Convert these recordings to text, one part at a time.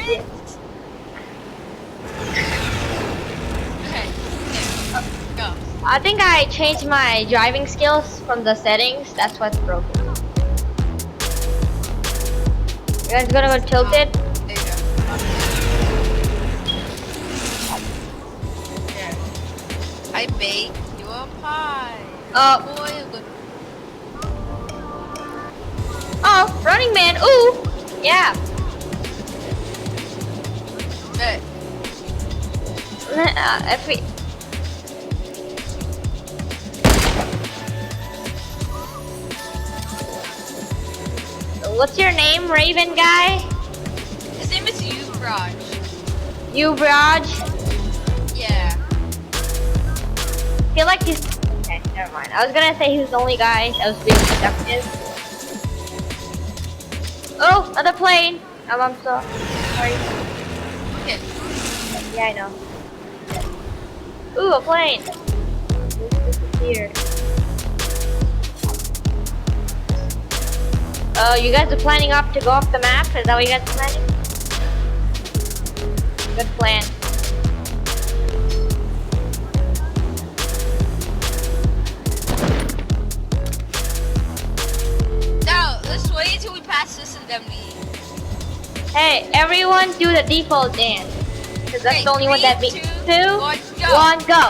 it? Okay, go. I think I changed my driving skills from the settings. That's what's broken. You guys gonna go tilted? There you go. Here. I baked you a pie. Oh. Oh, Running Man. Ooh. Yeah. Hey. If we. What's your name, Raven guy? His name is Yuvraj. Yuvraj? Yeah. I feel like he's. Okay, never mind. I was gonna say he was the only guy that was being productive. Oh, another plane! I'm so sorry. Okay. Yeah, I know. Ooh, a plane! Disappeared. Oh, you guys are planning up to go off the map? Is that what you guys are planning? Good plan. Now, let's wait until we pass this indemnity. Hey, everyone do the default dance. Because that's Okay, the only one that three, beats. two, 2, one, go. 1, go!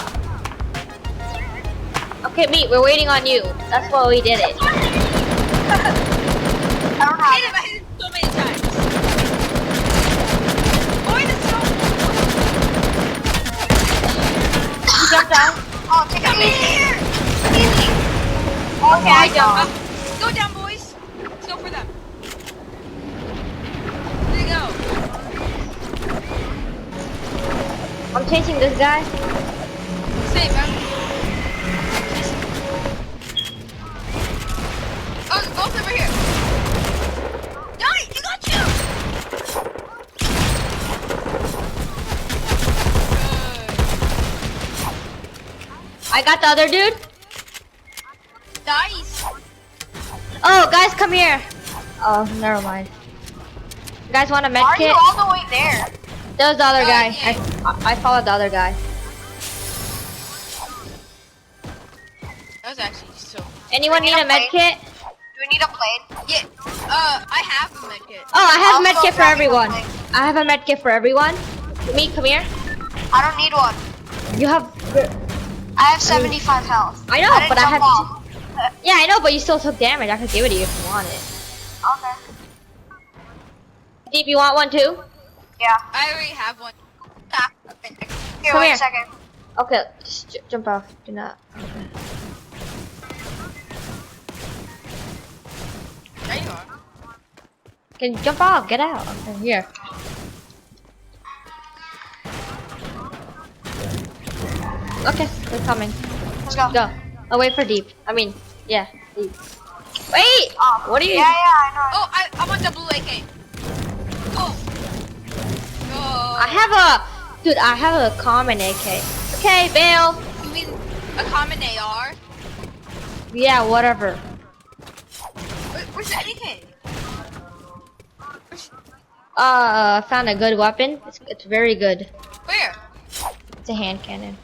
Okay, Meat, we're waiting on you. That's why we did it. I hit him so many times. Boy, that's so You jumped down? Oh, take Come it easy. here! Easy. Okay, I jumped. Go down, boys. Let's go for them. There you go. I'm chasing this guy. Same, man. Oh, both over here. Die! You got you! I got the other dude. Nice. Oh, guys, come here. Oh, never mind. You guys want a med Why are you kit? all the way there? There's the other guy. yeah. I followed the other guy. That was actually so. Anyone We need need a a med plate. kit? Do we need a plane? Yeah. I have a med kit. Oh, I have I'll a med go kit for grab you everyone. one. I have a med kit for everyone. Me, come here. I don't need one. You have. I have 75 health. I know, didn't but I jump have. off. Yeah, I know, but you still took damage. I could give it to you if you want it. Okay. Deep, you want one too? Yeah. I already have one. Here, Come wait here. a second. Okay, just jump off. Do not. Okay. There you are. Can you jump off? Get out. Okay, here. Okay, they're coming. Let's go. Go. I'll wait for Deep. I mean, yeah, Deep. Wait! Oh, What are you? Yeah, I know. Oh, I want the blue AK. Oh. No. I have a. Dude, I have a common AK. Okay, bail. You mean a common AR? Yeah, whatever. Where's the AK? I found a good weapon. It's very good. Where? It's a hand cannon.